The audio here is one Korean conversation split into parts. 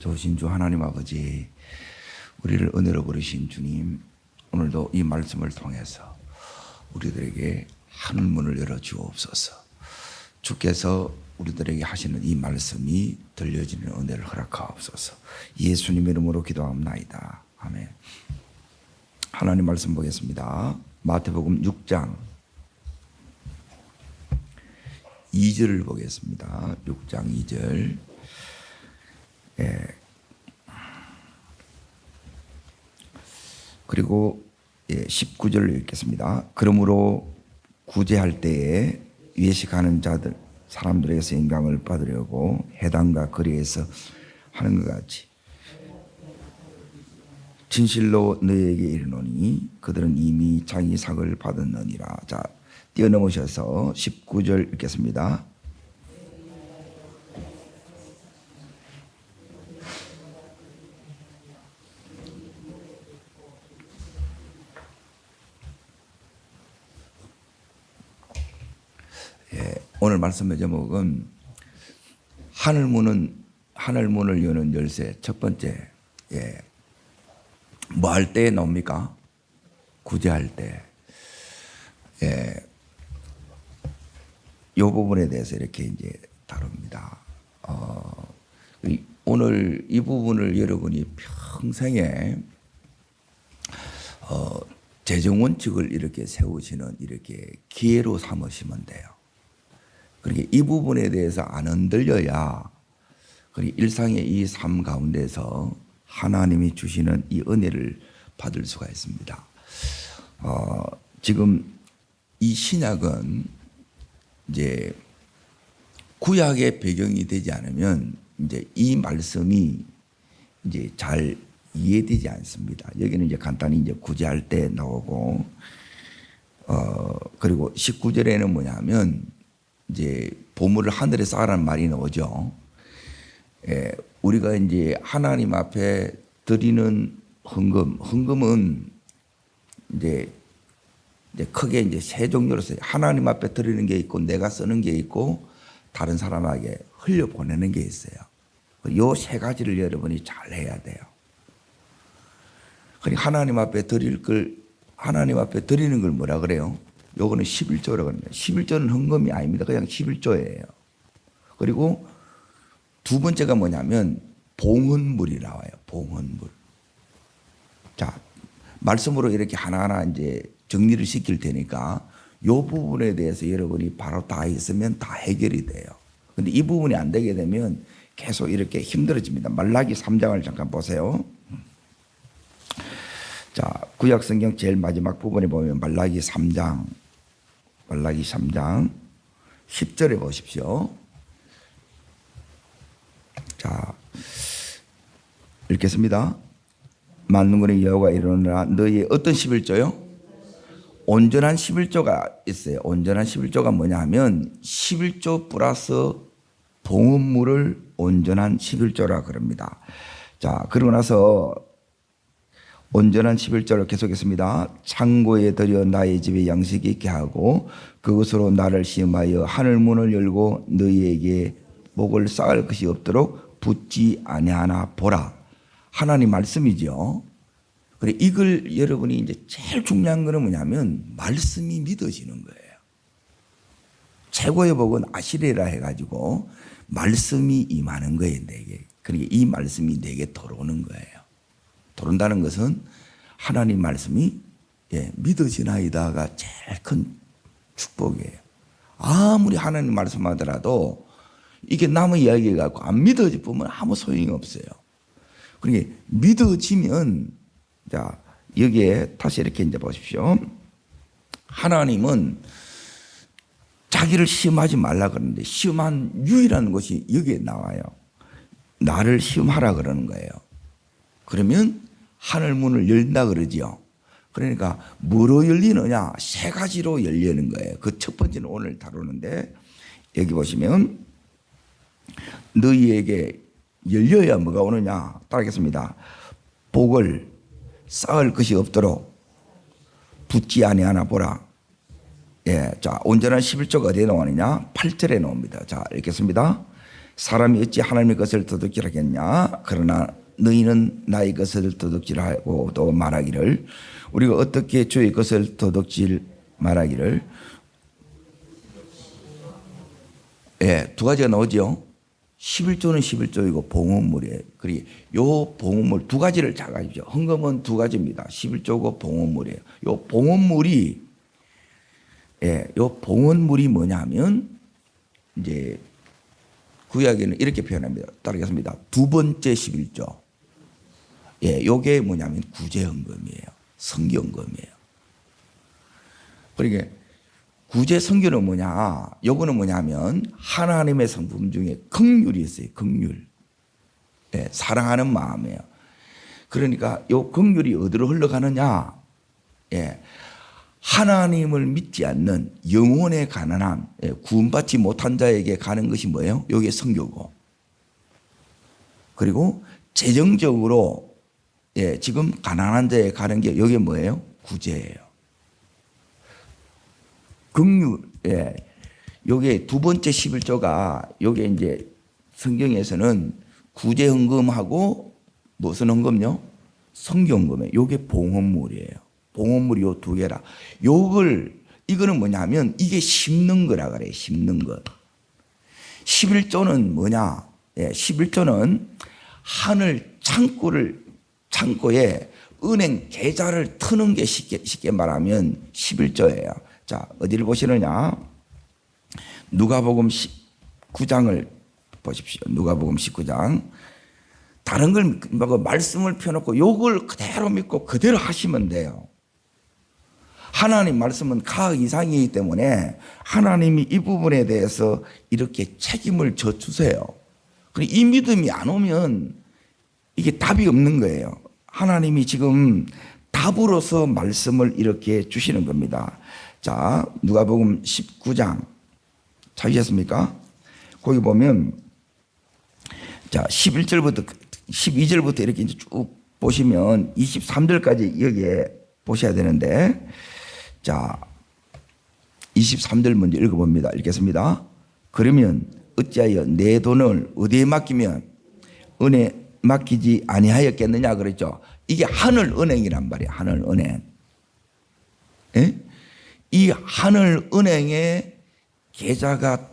좋으신 주 하나님 아버지, 우리를 은혜로 부르신 주님, 오늘도 이 말씀을 통해서 우리들에게 하늘문을 열어 주옵소서. 주께서 우리들에게 하시는 이 말씀이 들려지는 은혜를 허락하옵소서. 예수님의 이름으로 기도합나이다. 아멘. 하나님 말씀 보겠습니다. 마태복음 6장 2절을 보겠습니다. 6장 2절. 그리고 19절을 읽겠습니다. 그러므로 구제할 때에 외식하는 자들 사람들에게서 인강을 받으려고 해당과 거리에서 하는 것 같이 진실로 너희에게 이르노니 그들은 이미 자기 상을 받았느니라. 자, 뛰어넘으셔서 19절 읽겠습니다. 오늘 말씀의 제목은 하늘문을 여는 열쇠. 첫 번째, 뭐 할 때 나옵니까? 구제할 때. 이 부분에 대해서 이렇게 이제 다룹니다. 오늘 이 부분을 여러분이 평생에 재정 원칙을 이렇게 세우시는 이렇게 기회로 삼으시면 돼요. 그렇게 이 부분에 대해서 안 흔들려야 일상의 이 삶 가운데서 하나님이 주시는 이 은혜를 받을 수가 있습니다. 지금 이 신약은 이제 구약의 배경이 되지 않으면 이제 이 말씀이 이제 잘 이해되지 않습니다. 여기는 이제 간단히 이제 구제할 때 나오고, 그리고 19절에는 뭐냐면 이제 보물을 하늘에 쌓으라는 말이 나오죠. 우리가 이제 하나님 앞에 드리는 헌금은 이제 크게 이제 세 종류로 써요. 하나님 앞에 드리는 게 있고, 내가 쓰는 게 있고, 다른 사람에게 흘려 보내는 게 있어요. 이 세 가지를 여러분이 잘 해야 돼요. 그러니까 하나님 앞에 드리는 걸 뭐라 그래요? 요거는 11조라고 합니다. 11조는 헌금이 아닙니다. 그냥 11조예요. 그리고 두 번째가 뭐냐면 봉헌물이 나와요. 봉헌물. 자, 말씀으로 이렇게 하나하나 이제 정리를 시킬 테니까 요 부분에 대해서 여러분이 바로 다 있으면 다 해결이 돼요. 근데 이 부분이 안 되게 되면 계속 이렇게 힘들어집니다. 말라기 3장을 잠깐 보세요. 자, 구약 성경 제일 마지막 부분에 보면 말라기 3장 10절에 보십시오. 자, 읽겠습니다. 만군의 여호와가 이르노라 너희의 어떤 11조요? 온전한 11조가 있어요. 온전한 11조가 뭐냐 하면 11조 플러스 봉헌물을 온전한 11조라 그럽니다. 자, 그러고 나서 온전한 11절을 계속했습니다. 창고에 들여 나의 집에 양식이 있게 하고 그것으로 나를 시험하여 하늘문을 열고 너희에게 목을 쌓을 것이 없도록 붙지 아니하나 보라. 하나님 말씀이죠. 그래, 이걸 여러분이 이제 제일 중요한 거는 뭐냐면 말씀이 믿어지는 거예요. 최고의 복은 아시레라 해가지고 말씀이 임하는 거예요, 내게. 그러니까 이 말씀이 내게 들어오는 거예요. 들어온다는 것은 하나님 말씀이 믿어지나이다가 제일 큰 축복이에요. 아무리 하나님 말씀하더라도 이게 남의 이야기 갖고 안 믿어지면 아무 소용이 없어요. 그러니까 믿어지면, 자, 여기에 다시 이렇게 이제 보십시오. 하나님은 자기를 시험하지 말라 그러는데 시험한 유일한 것이 여기에 나와요. 나를 시험하라 그러는 거예요. 그러면 하늘문을 열린다 그러지요. 그러니까 뭐로 열리느냐? 세 가지로 열리는 거예요. 그 첫 번째는 오늘 다루는데, 여기 보시면 너희에게 열려야 뭐가 오느냐? 따르겠습니다. 복을 쌓을 것이 없도록 붙지 아니하나 보라. 자, 온전한 11조가 어디에 나오느냐? 8절에 나옵니다. 자, 읽겠습니다. 사람이 어찌 하나님의 것을 도둑질 하겠냐? 그러나 너희는 나의 것을 도둑질 하고 또 말하기를 우리가 어떻게 주의 것을 도둑질 말하기를. 예, 두 가지가 나오죠. 11조는 11조이고 봉헌물이에요. 그리고 요 봉헌물 두 가지를 잘 아십시오. 헌금은 두 가지입니다. 11조고 봉헌물이에요. 요 봉헌물이 요 봉헌물이 뭐냐면 이제 구약에는 이렇게 표현합니다. 따르겠습니다. 두 번째 11조. 요게 뭐냐면 구제헌금이에요. 성경금이에요. 그러니까 구제 성교는 뭐냐? 요거는 뭐냐면 하나님의 성품 중에 긍휼이 있어요. 긍휼. 사랑하는 마음이에요. 그러니까 요 긍휼이 어디로 흘러가느냐? 하나님을 믿지 않는 영혼의 가난함, 구원받지 못한 자에게 가는 것이 뭐예요? 요게 성교고. 그리고 재정적으로 지금 가난한 자에 가는 게 요게 뭐예요? 구제예요. 긍휼, 요게 두 번째 11조가 요게 이제 성경에서는 구제헌금하고 무슨 헌금요? 성경금이에요. 요게 봉헌물이에요. 봉헌물이 요 두 개라. 이거는 뭐냐면 이게 심는 거라 그래요. 심는 것. 11조는 뭐냐? 11조는 하늘 창고에 은행 계좌를 트는 게 쉽게 말하면 11조예요. 자, 어디를 보시느냐? 누가복음 19장을 보십시오. 누가복음 19장. 다른 걸 말씀을 펴놓고 요걸 그대로 믿고 그대로 하시면 돼요. 하나님 말씀은 가학 이상이기 때문에 하나님이 이 부분에 대해서 이렇게 책임을 져주세요. 그리고 이 믿음이 안 오면 이게 답이 없는 거예요. 하나님이 지금 답으로서 말씀을 이렇게 주시는 겁니다. 자, 누가복음 19장 찾으셨습니까? 거기 보면 자, 11절부터 12절부터 이렇게 이제 쭉 보시면 23절까지 여기에 보셔야 되는데, 자, 23절 먼저 읽어봅니다. 읽겠습니다. 그러면 어찌하여 내 돈을 어디에 맡기면 은혜 맡기지 아니하였겠느냐 그랬죠. 이게 하늘은행이란 말이에요. 하늘은행. 이 하늘은행에 계좌가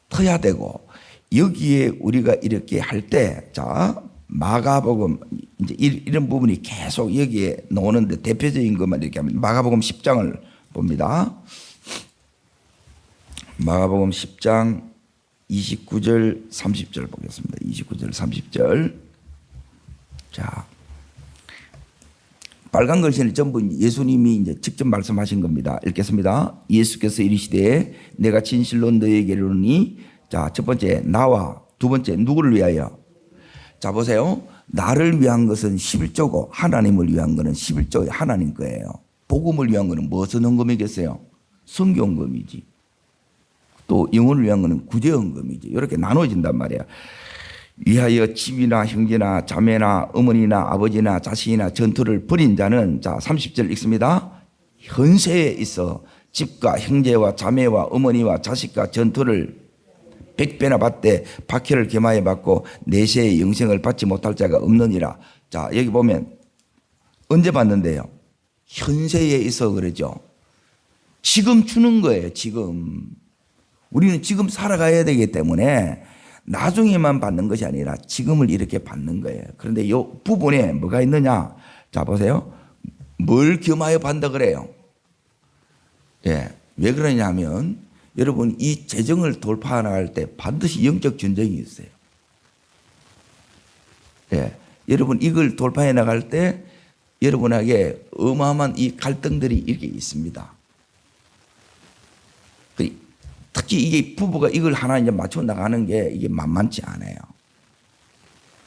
터야 되고 여기에 우리가 이렇게 할 때, 자, 마가복음 이제 이런 부분이 계속 여기에 나오는데 대표적인 것만 이렇게 하면 마가복음 10장을 봅니다. 마가복음 10장 29절 30절 보겠습니다. 29절 30절. 자, 빨간 글씨는 전부 예수님이 이제 직접 말씀하신 겁니다. 읽겠습니다. 예수께서 이르시되 내가 진실로 너희에게 이르노니, 자, 첫 번째 나와, 두 번째 누구를 위하여? 자, 보세요. 나를 위한 것은 11조고 하나님을 위한 것은 11조 하나님 거예요. 복음을 위한 것은 무슨 헌금이겠어요? 성경헌금이지. 또 영혼을 위한 것은 구제헌금이지. 이렇게 나눠진단 말이야. 위하여 집이나 형제나 자매나 어머니나 아버지나 자식이나 전투를 벌인 자는, 자, 30절 읽습니다. 현세에 있어 집과 형제와 자매와 어머니와 자식과 전투를 100배나 받되 박해를 겸하여 받고 내세의 영생을 받지 못할 자가 없느니라. 자, 여기 보면 언제 받는데요? 현세에 있어 그러죠. 지금 주는 거예요. 지금 우리는 지금 살아가야 되기 때문에 나중에만 받는 것이 아니라 지금을 이렇게 받는 거예요. 그런데 이 부분에 뭐가 있느냐? 자, 보세요. 뭘 겸하여 받는다 그래요? 왜 그러냐 하면 여러분 이 재정을 돌파 나갈 때 반드시 영적 전쟁이 있어요. 여러분 이걸 돌파해 나갈 때 여러분에게 어마어마한 이 갈등들이 이렇게 있습니다. 특히 이게 부부가 이걸 하나 이제 맞춰 나가는 게 이게 만만치 않아요.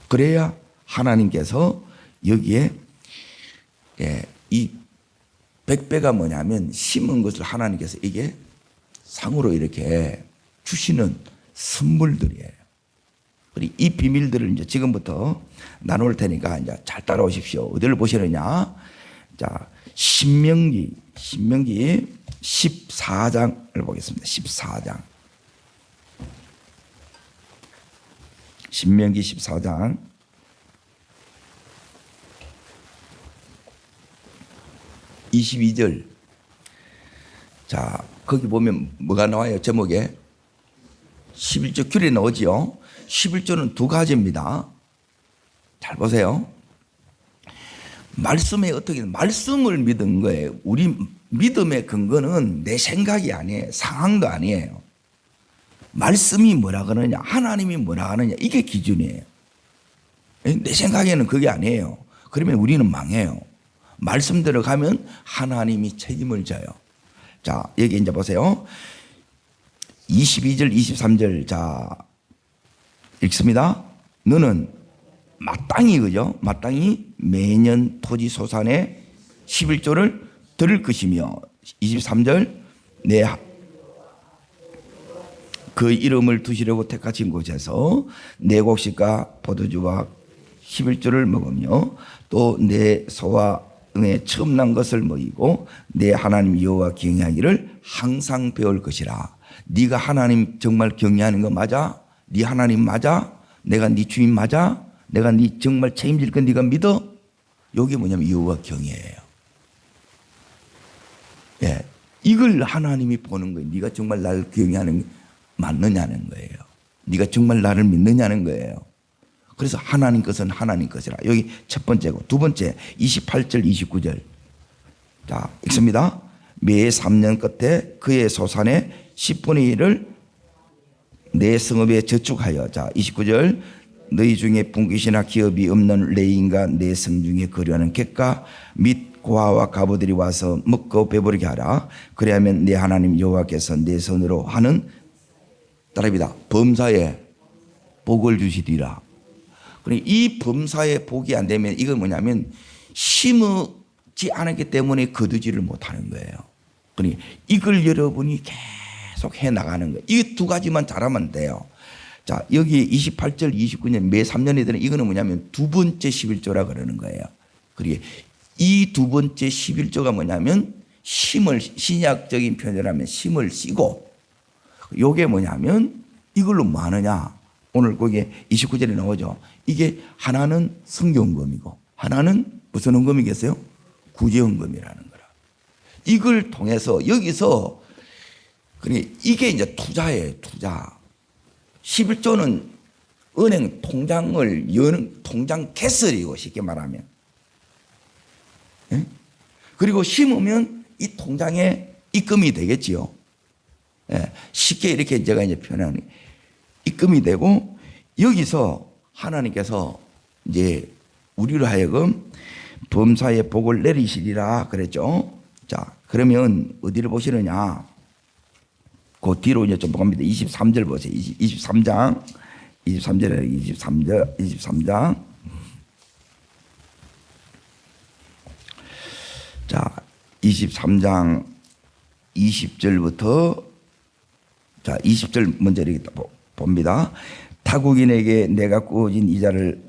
그래야 하나님께서 여기에 이 100배가 뭐냐면 심은 것을 하나님께서 이게 상으로 이렇게 주시는 선물들이에요. 그리고 이 비밀들을 이제 지금부터 나눌 테니까 이제 잘 따라오십시오. 어디를 보시느냐? 자, 신명기 14장을 보겠습니다. 14장. 신명기 14장 22절. 자, 거기 보면 뭐가 나와요? 제목에 11조 규례 나오지요. 11조는 두 가지입니다. 잘 보세요. 말씀에 어떻게 말씀을 믿은 거예요. 우리 믿음의 근거는 내 생각이 아니에요. 상황도 아니에요. 말씀이 뭐라 그러냐, 하나님이 뭐라 하느냐, 이게 기준이에요. 내 생각에는 그게 아니에요. 그러면 우리는 망해요. 말씀대로 가면 하나님이 책임을 져요. 자, 여기 이제 보세요. 22절, 23절. 자, 읽습니다. 너는 마땅히, 그죠? 마땅히 매년 토지 소산의 11조를 들을 것이며, 23절. 그 이름을 두시려고 택하신 곳에서 내 곡식과 포도주와 11조를 먹으며 또 내 소와 응에 처음 난 것을 먹이고 내 하나님 여호와 경외하기를 항상 배울 것이라. 네가 하나님 정말 경외하는 거 맞아? 네 하나님 맞아? 내가 네 주인 맞아? 내가 네 정말 책임질 건 네가 믿어? 이게 뭐냐면 여호와 경외예요. 예, 이걸 하나님이 보는 거예요. 네가 정말 나를 경외하는 게 맞느냐는 거예요. 네가 정말 나를 믿느냐는 거예요. 그래서 하나님 것은 하나님 것이라. 여기 첫 번째고, 두 번째 28절 29절. 자, 읽습니다. 매 3년 끝에 그의 소산의 10분의 1을 내 성읍에 저축하여. 자, 29절. 너희 중에 분깃이나 기업이 없는 레인과 내 성 중에 거류하는 객가 및 고아와 가부들이 와서 먹고 배부르게 하라. 그래야면 내 하나님 여호와께서 내 손으로 하는 따라합니다. 범사에 복을 주시리라. 이 범사에 복이 안 되면 이건 뭐냐면 심지 않았기 때문에 거두지를 못하는 거예요. 그러니 이걸 여러분이 계속 해 나가는 거예요. 이 두 가지만 잘하면 돼요. 자, 여기 28절 29년 매 3년에 되는 이거는 뭐냐면 두 번째 11조라 그러는 거예요. 그리고 이 두 번째 11조가 뭐냐면 심을, 신약적인 표현을 하면 심을 씨고, 요게 뭐냐면 이걸로 뭐 하느냐. 오늘 거기에 29절에 나오죠. 이게 하나는 성경헌금이고 하나는 무슨 헌금이겠어요? 구제헌금이라는 거라. 이걸 통해서 여기서 그러니 이게 이제 투자예요. 투자. 11조는 은행 통장을 여는 통장 개설이고 쉽게 말하면. 예? 그리고 심으면 이 통장에 입금이 되겠지요. 예, 쉽게 이렇게 제가 이제 표현하는 입금이 되고, 여기서 하나님께서 이제 우리로 하여금 범사에 복을 내리시리라 그랬죠. 자, 그러면 어디를 보시느냐? 그 뒤로 이제 좀 봅니다. 23절 보세요. 23장 23장. 자, 23장 20절부터 자, 20절 먼저 이렇게 봅니다. 타국인에게 내가 구워진 이자를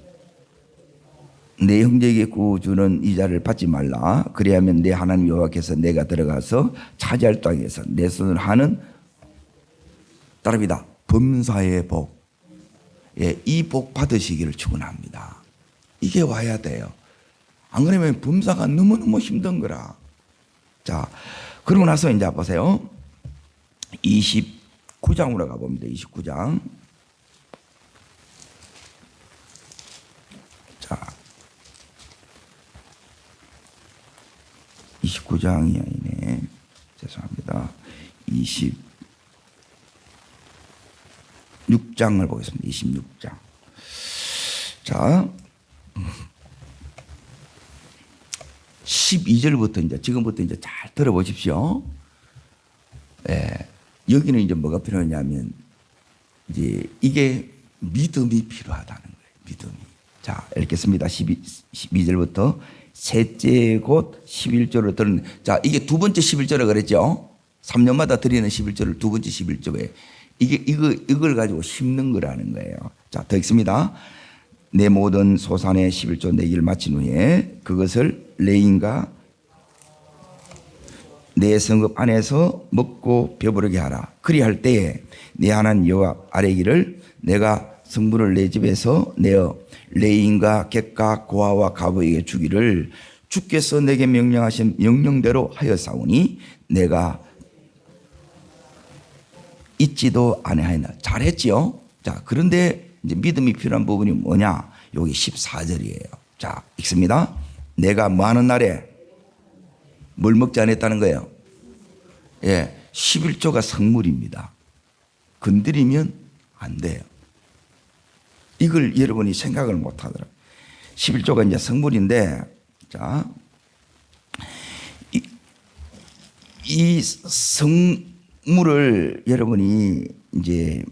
내 형제에게 구워주는 이자를 받지 말라. 그리하면 내 하나님 여호와께서 내가 들어가서 차지할 땅에서 내 손을 하는 따릅니다. 범사의 복. 예, 이 복 받으시기를 축원합니다. 이게 와야 돼요. 안 그러면 범사가 너무너무 힘든 거라. 자, 그러고 나서 이제 보세요. 29장으로 가봅니다. 29장. 자, 29장이 아니네. 죄송합니다. 26장을 보겠습니다. 26장. 자, 12절부터 이제 지금부터 이제 잘 들어보십시오. 예, 여기는 이제 뭐가 필요하냐면 이제 이게 믿음이 필요하다는 거예요. 믿음이. 자, 읽겠습니다. 12절부터 셋째 곧 11조를 드리는. 자, 이게 두 번째 11조라 그랬죠. 3년마다 드리는 11조를 두 번째 11조에 이걸 가지고 심는 거라는 거예요. 자, 더 읽습니다. 내 모든 소산의 11조 내기를 마친 후에 그것을 레인과 내 성읍 안에서 먹고 배부르게 하라. 그리할 때에 내 하나님 여호와 아뢰기를 내가 성물을 내 집에서 내어 레인과 객과 고아와 가부에게 주기를 주께서 내게 명령하신 명령대로 하였사오니 내가 잊지도 아니하였나. 잘했지요. 자, 그런데 이제 믿음이 필요한 부분이 뭐냐? 여기 14절이에요. 자, 읽습니다. 내가 뭐 하는 날에 뭘 먹지 않았다는 거예요. 예, 11조가 성물입니다. 건드리면 안 돼요. 이걸 여러분이 생각을 못 하더라고요. 11조가 이제 성물인데, 자, 이 성물을 여러분이 이제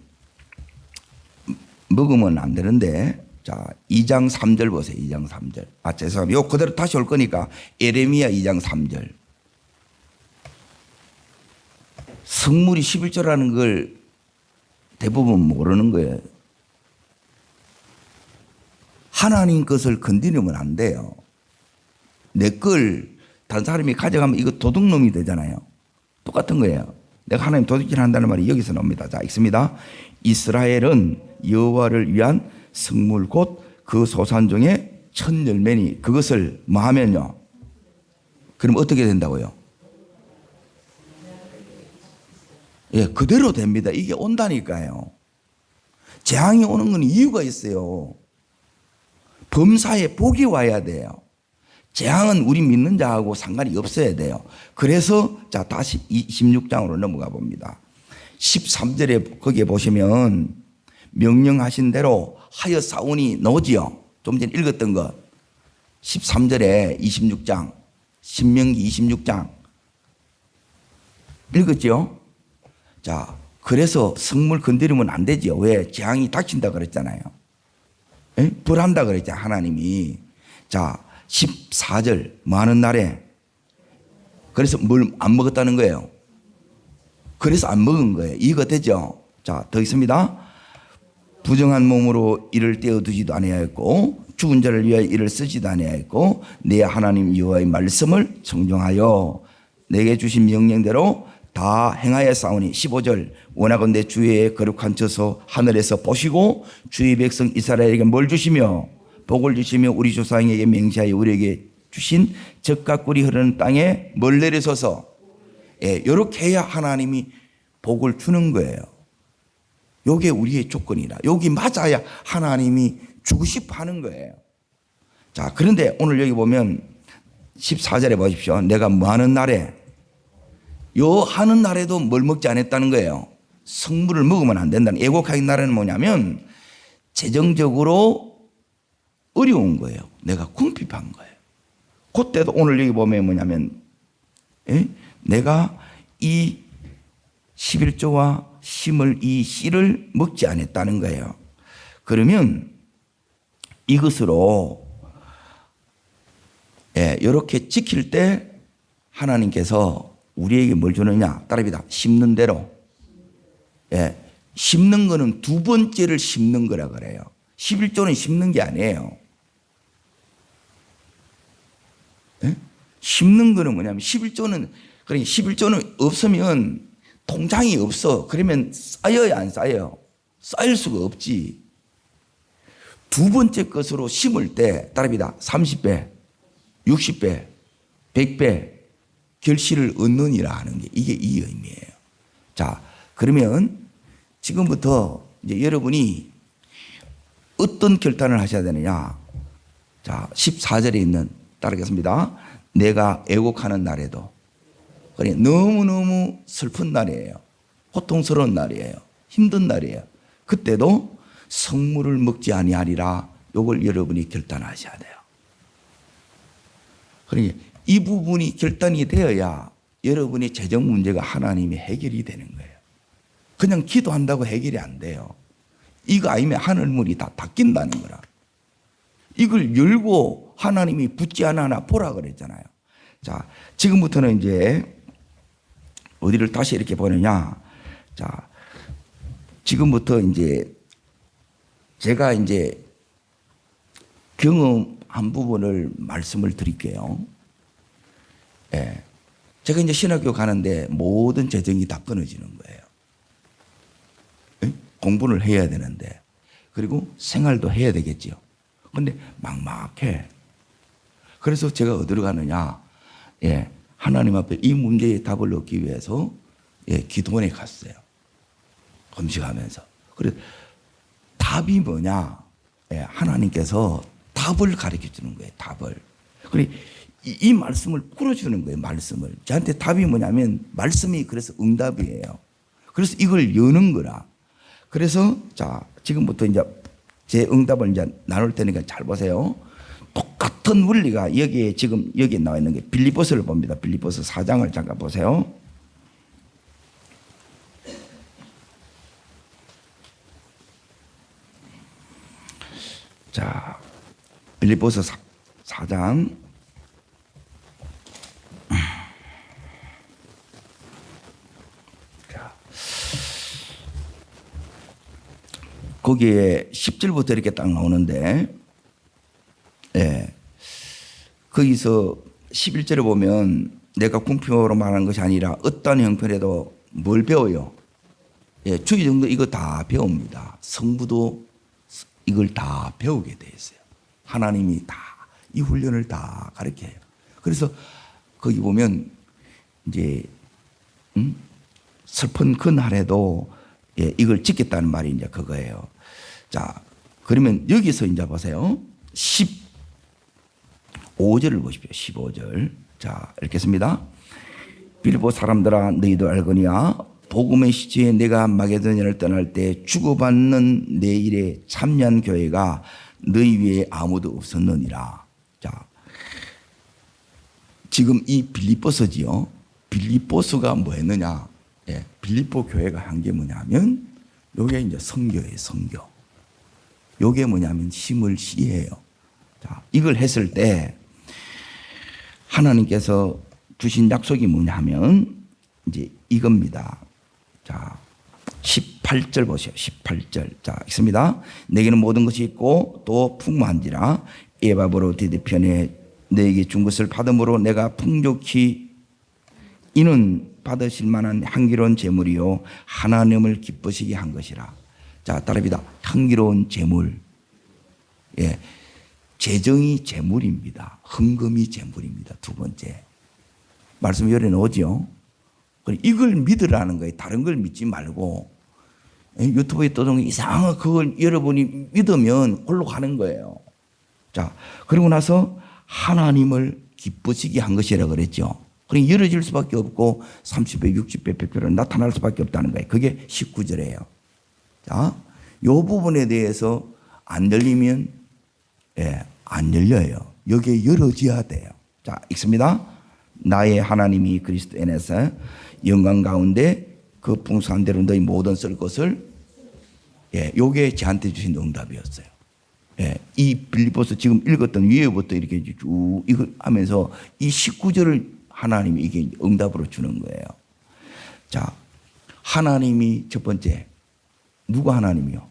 먹으면 안 되는데, 자, 2장 3절 보세요. 2장 3절. 아, 죄송합니다. 요 그대로 다시 올 거니까 에레미야 2장 3절. 성물이 11조라는 걸 대부분 모르는 거예요. 하나님 것을 건드리면 안 돼요. 내 걸 다른 사람이 가져가면 이거 도둑놈이 되잖아요. 똑같은 거예요. 내가 하나님 도둑질 한다는 말이 여기서 나옵니다. 자, 읽습니다. 이스라엘은 여호와를 위한 성물 곧 그 소산 중에 첫 열매니 그것을 뭐 하면요. 그럼 어떻게 된다고요? 예, 그대로 됩니다. 이게 온다니까요. 재앙이 오는 건 이유가 있어요. 범사에 복이 와야 돼요. 재앙은 우리 믿는 자하고 상관이 없어야 돼요. 그래서 자, 다시 26장으로 넘어가 봅니다. 13절에 거기에 보시면 명령하신 대로 하였사오니 나오지요. 좀 전에 읽었던 거. 13절에 26장 신명기 26장 읽었죠? 자, 그래서 성물 건드리면 안 되죠. 왜? 재앙이 닥친다 그랬잖아요. 에? 불한다 그랬죠. 하나님이. 자, 14절 뭐 하는 날에 그래서 뭘 안 먹었다는 거예요. 그래서 안 먹은 거예요. 이해가 되죠? 자, 더 있습니다. 부정한 몸으로 이를 떼어두지도 아니하였고 죽은 자를 위하여 이를 쓰지도 아니하였고 내 하나님 여호와의 말씀을 청종하여 내게 주신 명령대로 다 행하였사오니 15절 원하건대 주의 거룩한 처소 하늘에서 보시고 주의 백성 이스라엘에게 뭘 주시며 복을 주시며 우리 조상에게 맹세하여 우리에게 주신 젖과 꿀이 흐르는 땅에 뭘 내리소서. 예, 이렇게 해야 하나님이 복을 주는 거예요. 요게 우리의 조건이라. 여기 맞아야 하나님이 주고 싶어 하는 거예요. 자, 그런데 오늘 여기 보면 14절에 보십시오. 내가 뭐 하는 날에 요 하는 날에도 뭘 먹지 않았다는 거예요. 성물을 먹으면 안 된다는. 애곡하는 날에는 뭐냐면 재정적으로 어려운 거예요. 내가 궁핍한 거예요. 그때도 오늘 여기 보면 뭐냐면 내가 이 11조와 심을 이 씨를 먹지 않았다는 거예요. 그러면 이것으로 이렇게 지킬 때 하나님께서 우리에게 뭘 주느냐? 따라합니다. 심는 대로. 심는 거는 두 번째를 심는 거라 그래요. 11조는 심는 게 아니에요. 심는 거는 뭐냐면 11조는 그러니까 11조는 없으면 통장이 없어. 그러면 쌓여야 안 쌓여요? 쌓일 수가 없지. 두 번째 것으로 심을 때 따라합니다. 30배, 60배, 100배 결실을 얻느니라 하는 게 이게 이 의미예요. 자, 그러면 지금부터 이제 여러분이 어떤 결단을 하셔야 되느냐? 자, 14절에 있는 따르겠습니다. 내가 애곡하는 날에도 그래 너무너무 슬픈 날이에요. 고통스러운 날이에요. 힘든 날이에요. 그때도 성물을 먹지 아니하리라. 이걸 여러분이 결단하셔야 돼요. 그러니 이 부분이 결단이 되어야 여러분의 재정 문제가 하나님이 해결이 되는 거예요. 그냥 기도한다고 해결이 안 돼요. 이거 아니면 하늘문이 다 닫힌다는 거라. 이걸 열고 하나님이 붙지 않아 보라 그랬잖아요. 자, 지금부터는 이제 어디를 다시 이렇게 보느냐. 자, 지금부터 이제 제가 이제 경험한 부분을 말씀을 드릴게요. 제가 이제 신학교 가는데 모든 재정이 다 끊어지는 거예요. 공부를 해야 되는데. 그리고 생활도 해야 되겠지요. 근데 막막해. 그래서 제가 어디로 가느냐? 예, 하나님 앞에 이 문제의 답을 얻기 위해서 기도원에 갔어요. 금식하면서. 그래서 답이 뭐냐? 하나님께서 답을 가르쳐 주는 거예요. 답을. 그리고 이 말씀을 풀어주는 거예요. 말씀을. 저한테 답이 뭐냐면 말씀이 그래서 응답이에요. 그래서 이걸 여는 거라. 그래서 자 지금부터 이제 제 응답을 이제 나눌 테니까 잘 보세요. 똑같은 원리가 여기에 지금 여기에 나와 있는 게 빌립보서를 봅니다. 빌립보서 4장을 잠깐 보세요. 자, 빌립보서 4장. 자, 거기에 10절부터 이렇게 딱 나오는데, 거기서 11절에 보면 내가 궁표로 말하는 것이 아니라 어떠한 형편에도 뭘 배워요? 주의 정도 이거 다 배웁니다. 성부도 이걸 다 배우게 돼 있어요. 하나님이 다 이 훈련을 다 가르쳐요. 그래서 거기 보면 이제 슬픈 그 날에도 이걸 지켰다는 말이 이제 그거예요. 자, 그러면 여기서 이제 보세요. 15절을 보십시오. 15절. 자, 읽겠습니다. 빌립보 사람들아 너희도 알거니와 복음의 시체에 내가 마게도냐를 떠날 때 주고받는 내 일에 참여한 교회가 너희 위에 아무도 없었느니라. 자, 지금 이 빌립보서지요. 빌립보서가 뭐 했느냐? 빌립보 교회가 한 게 뭐냐면 요게 이제 성교예요. 성교. 요게 뭐냐면 힘을 시해요. 자, 이걸 했을 때 하나님께서 주신 약속이 뭐냐면 이제 이겁니다. 자, 18절 보세요. 18절. 자, 읽습니다. 내게는 모든 것이 있고 또 풍부한지라 에바브로 디디편에 너에게 준 것을 받음으로 내가 풍족히 이는 받으실 만한 향기로운 제물이요 하나님을 기쁘시게 한 것이라. 자, 따라합니다. 향기로운 제물. 재정이 제물입니다. 헌금이 제물입니다. 두 번째. 말씀 열에 나오죠. 이걸 믿으라는 거예요. 다른 걸 믿지 말고. 유튜브에 떠도는 이상한 그걸 여러분이 믿으면 홀로 가는 거예요. 자, 그리고 나서 하나님을 기쁘시게 한 것이라고 그랬죠. 그러니 열어질 수밖에 없고 30배, 60배, 100배로 나타날 수밖에 없다는 거예요. 그게 19절이에요. 자, 이 부분에 대해서 안 열리면 안 열려요. 여기에 열어져야 돼요. 자, 읽습니다. 나의 하나님이 그리스도 안에서 영광 가운데 그 풍성한 대로 너희 모든 쓸 것을 요게 저한테 주신 응답이었어요. 이 빌립보서 지금 읽었던 위에부터 이렇게 쭉 이거 하면서 이 19절을 하나님이 이게 응답으로 주는 거예요. 자, 하나님이 첫 번째 누가 하나님이요?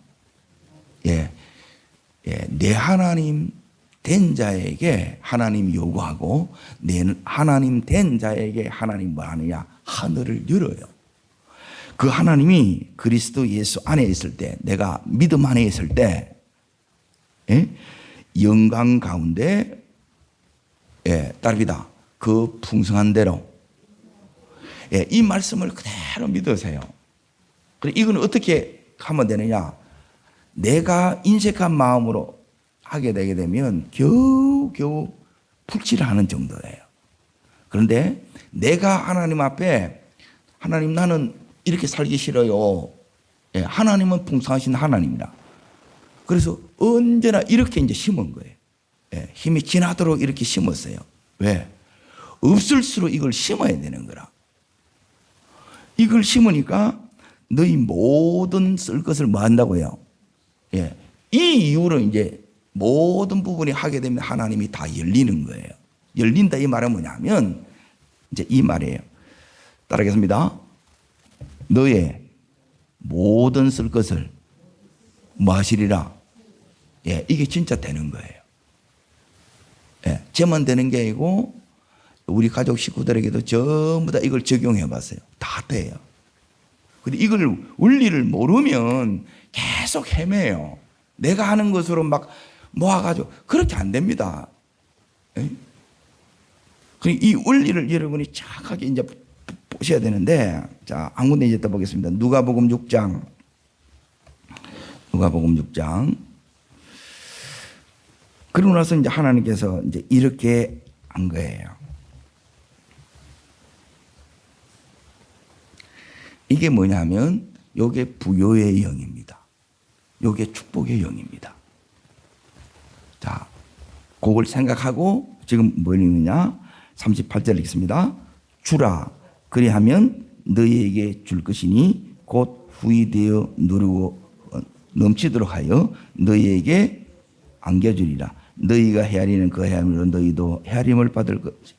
내 하나님 된 자에게 하나님이 요구하고 내 하나님 된 자에게 하나님 뭐 하느냐? 하늘을 열어요. 그 하나님이 그리스도 예수 안에 있을 때, 내가 믿음 안에 있을 때 영광 가운데 따릅니다. 그 풍성한 대로 이 말씀을 그대로 믿으세요. 그래, 이건 어떻게 하면 되느냐? 내가 인색한 마음으로 하게 되게 되면 겨우겨우 풀칠하는 정도예요. 그런데 내가 하나님 앞에 하나님 나는 이렇게 살기 싫어요. 하나님은 풍성하신 하나님이라. 그래서 언제나 이렇게 이제 심은 거예요. 힘이 지나도록 이렇게 심었어요. 왜? 없을수록 이걸 심어야 되는 거라. 이걸 심으니까 너희 모든 쓸 것을 뭐 한다고요? 이 이후로 이제 모든 부분이 하게 되면 하나님이 다 열리는 거예요. 열린다 이 말은 뭐냐면 이제 이 말이에요. 따라하겠습니다. 너의 모든 쓸 것을 뭐 하시리라? 이게 진짜 되는 거예요. 쟤만 되는 게 아니고 우리 가족 식구들에게도 전부 다 이걸 적용해 봤어요. 다 돼요. 근데 이걸 원리를 모르면 계속 헤매요. 내가 하는 것으로 막 모아가지고 그렇게 안 됩니다. 이 원리를 여러분이 정확하게 이제 보셔야 되는데, 자, 한 군데 이제 또 보겠습니다. 누가복음 6장. 누가복음 6장. 그러고 나서 이제 하나님께서 이제 이렇게 한 거예요. 이게 뭐냐면, 요게 부요의 영입니다. 요게 축복의 영입니다. 자, 그걸 생각하고 지금 뭘 읽느냐? 38절 읽습니다. 주라, 그리하면 너희에게 줄 것이니 곧 후이되어 누르고 넘치도록 하여 너희에게 안겨주리라. 너희가 헤아리는 그 헤아림으로 너희도 헤아림을 받을 것이.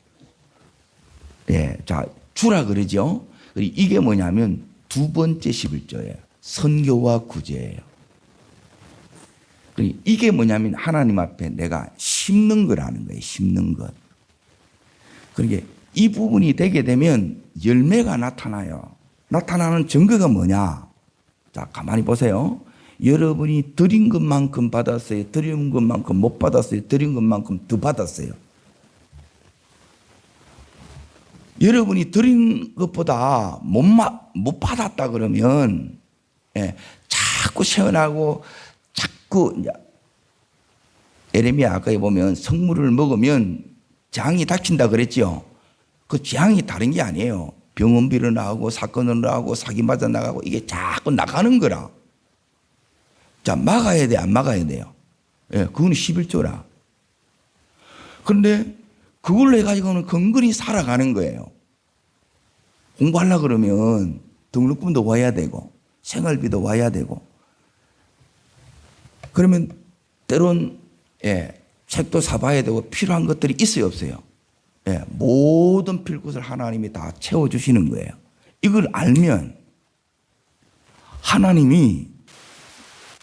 예, 자, 주라 그러죠. 이게 뭐냐면 두 번째 11조예요. 선교와 구제예요. 이게 뭐냐면 하나님 앞에 내가 심는 거라는 거예요. 심는 것. 그러니까 이 부분이 되게 되면 열매가 나타나요. 나타나는 증거가 뭐냐? 자, 가만히 보세요. 여러분이 드린 것만큼 받았어요? 드린 것만큼 못 받았어요? 드린 것만큼 더 받았어요? 여러분이 드린 것보다 못 받았다 그러면, 예, 자꾸 시원하고 자꾸 에레미야 아까에 보면 성물을 먹으면 재앙이 닥친다 그랬죠. 그 재앙이 다른 게 아니에요. 병원비로 나가고 사건으로 나가고 사기 맞아 나가고 이게 자꾸 나가는 거라. 자, 막아야 돼, 안 막아야 돼요? 예, 그건 11조라. 그런데 그걸로 해가지고는 근근히 살아가는 거예요. 공부하려고 그러면 등록금도 와야 되고 생활비도 와야 되고, 그러면 때론, 예, 책도 사봐야 되고 필요한 것들이 있어요, 없어요? 예, 모든 필 것을 하나님이 다 채워주시는 거예요. 이걸 알면 하나님이,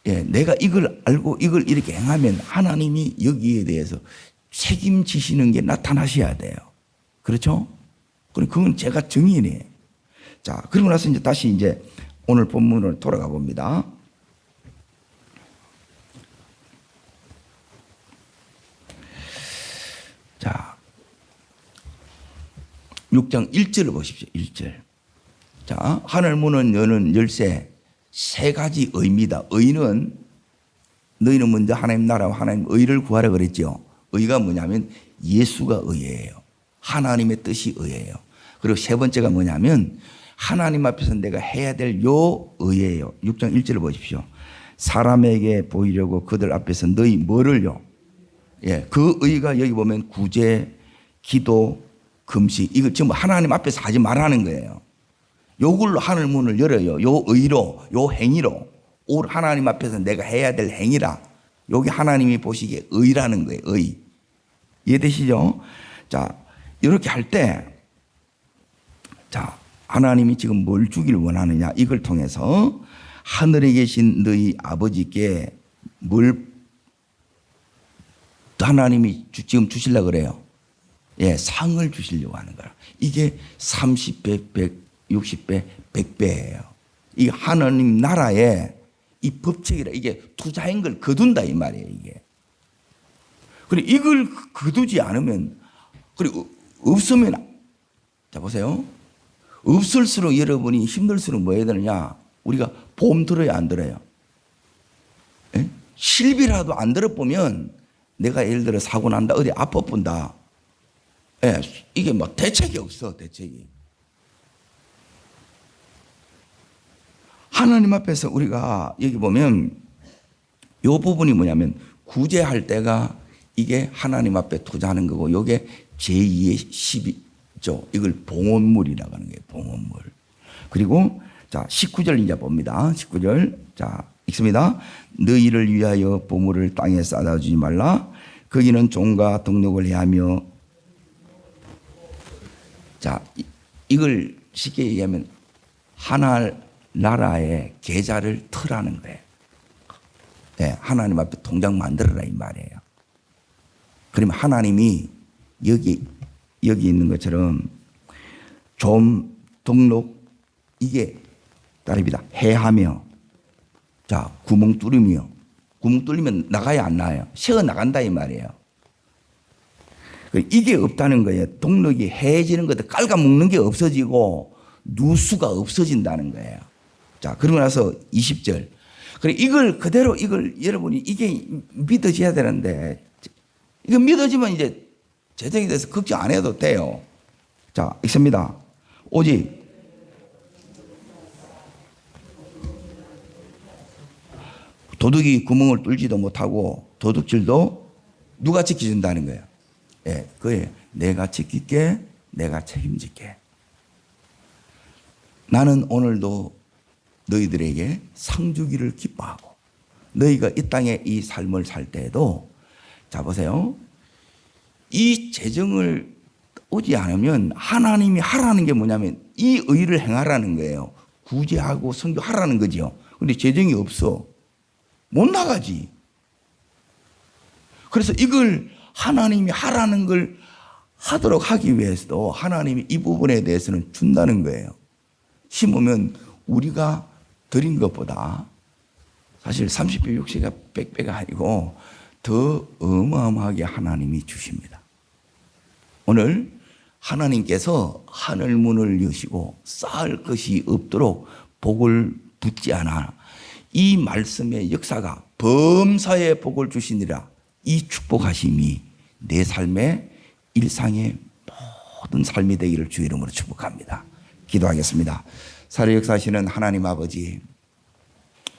예, 내가 이걸 알고 이걸 이렇게 행하면 하나님이 여기에 대해서 책임지시는 게 나타나셔야 돼요. 그렇죠? 그건 제가 증인이에요. 자, 그러고 나서 이제 다시 이제 오늘 본문으로 돌아가 봅니다. 자, 6장 1절을 보십시오. 1절. 자, 하늘 문은 여는 열쇠, 세 가지 의입니다. 의는, 너희는 먼저 하나님 나라와 하나님 의를 구하라 그랬죠. 의가 뭐냐면 예수가 의예요. 하나님의 뜻이 의예요. 그리고 세 번째가 뭐냐면 하나님 앞에서 내가 해야 될 요 의예요. 6장 1절을 보십시오. 사람에게 보이려고 그들 앞에서 너희 뭐를요? 예, 그 의가 여기 보면 구제, 기도, 금식, 이거 전부 하나님 앞에서 하지 말라는 거예요. 요걸로 하늘 문을 열어요. 요 의로, 요 행위로. 하나님 앞에서 내가 해야 될 행위라. 요게 하나님이 보시기에 의라는 거예요. 의. 이해되시죠? 자, 이렇게 할 때, 자, 하나님이 지금 뭘 주기를 원하느냐? 이걸 통해서 하늘에 계신 너희 아버지께 뭘 하나님이 지금 주시려고 그래요. 예, 상을 주시려고 하는 거라. 이게 30배, 100, 60배, 100배예요. 이 하나님 나라에 이 법칙이라, 이게 투자한 걸 거둔다 이 말이에요, 이게. 그리고 이걸 거두지 않으면, 그리고 없으면, 자 보세요. 없을수록 여러분이 힘들수록 뭐 해야 되느냐? 우리가 보험 들어야 안 들어요? 예? 실비라도 안 들어보면 내가 예를 들어 사고 난다, 어디 아파 본다. 예, 이게 뭐 대책이 없어, 대책이. 하나님 앞에서 우리가 여기 보면 요 부분이 뭐냐면 구제할 때가 이게 하나님 앞에 투자하는 거고, 이게 제2의 12조, 이걸 봉헌물이라고 하는 거예요. 봉헌물. 그리고 자 19절 이제 봅니다. 19절 자 읽습니다. 너희를 위하여 보물을 땅에 쌓아 주지 말라. 거기는 종과 등록을 해하며, 자 이걸 쉽게 얘기하면 나라의 계좌를 틀라는 거예요. 네, 하나님 앞에 통장 만들어라 이 말이에요. 그러면 하나님이 여기 있는 것처럼 좀 등록, 이게 따릅니다. 해하며, 자 구멍 뚫으며, 구멍 뚫리면 나가야 안 나와요? 새어 나간다 이 말이에요. 이게 없다는 거예요. 동력이 해지는 것도 깔아먹는 게 없어지고 누수가 없어진다는 거예요. 자, 그러고 나서 20절. 그래, 이걸 그대로 여러분이 이게 믿어져야 되는데, 이거 믿어지면 이제 재정에 대해서 걱정 안 해도 돼요. 자, 읽습니다. 오직 도둑이 구멍을 뚫지도 못하고 도둑질도 누가 지켜준다는 거예요. 예, 그거예요. 내가 지킬게, 내가 책임질게. 나는 오늘도 너희들에게 상 주기를 기뻐하고 너희가 이 땅에 이 삶을 살 때에도 자 보세요. 이 재정을 오지 않으면 하나님이 하라는 게 뭐냐면 이 의를 행하라는 거예요. 구제하고 선교하라는 거죠. 그런데 재정이 없어. 못 나가지. 그래서 이걸 하나님이 하라는 걸 하도록 하기 위해서도 하나님이 이 부분에 대해서는 준다는 거예요. 심으면 우리가 드린 것보다 사실 30배, 60배가 100배가 아니고 더 어마어마하게 하나님이 주십니다. 오늘 하나님께서 하늘 문을 여시고 쌓을 것이 없도록 복을 붓지 않아 이 말씀의 역사가 범사에 복을 주시니라. 이 축복하심이 내 삶의 일상의 모든 삶이 되기를 주의 이름으로 축복합니다. 기도하겠습니다. 살아 역사하시는 하나님 아버지,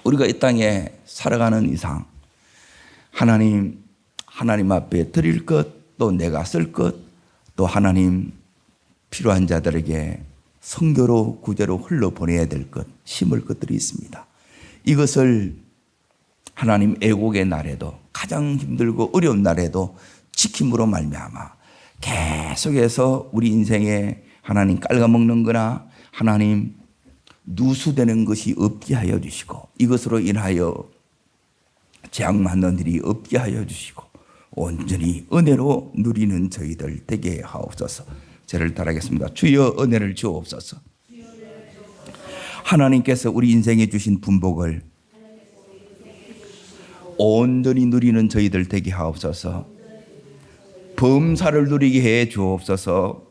우리가 이 땅에 살아가는 이상 하나님 앞에 드릴 것, 또 내가 쓸 것, 또 하나님 필요한 자들에게 선교로 구제로 흘러보내야 될 것, 심을 것들이 있습니다. 이것을 하나님 애곡의 날에도 가장 힘들고 어려운 날에도 지킴으로 말미암아 계속해서 우리 인생에 하나님 깔아먹는 거나 하나님 누수되는 것이 없게 하여 주시고 이것으로 인하여 재앙 맞는 일이 없게 하여 주시고 온전히 은혜로 누리는 저희들 되게 하옵소서. 저를 따라하겠습니다. 주여 은혜를 주옵소서. 하나님께서 우리 인생에 주신 분복을 온전히 누리는 저희들 되게 하옵소서. 범사를 누리게 해 주옵소서.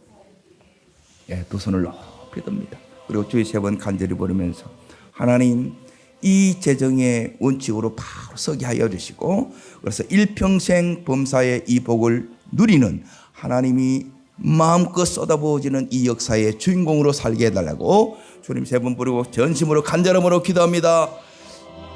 예, 두 손을 높이 듭니다. 그리고 주의 세 번 간절히 부르면서 하나님 이 재정의 원칙으로 바로 서게 하여 주시고 그래서 일평생 범사의 이 복을 누리는 하나님이 마음껏 쏟아부어지는 이 역사의 주인공으로 살게 해달라고 주님 세 번 부르고 전심으로 간절함으로 기도합니다.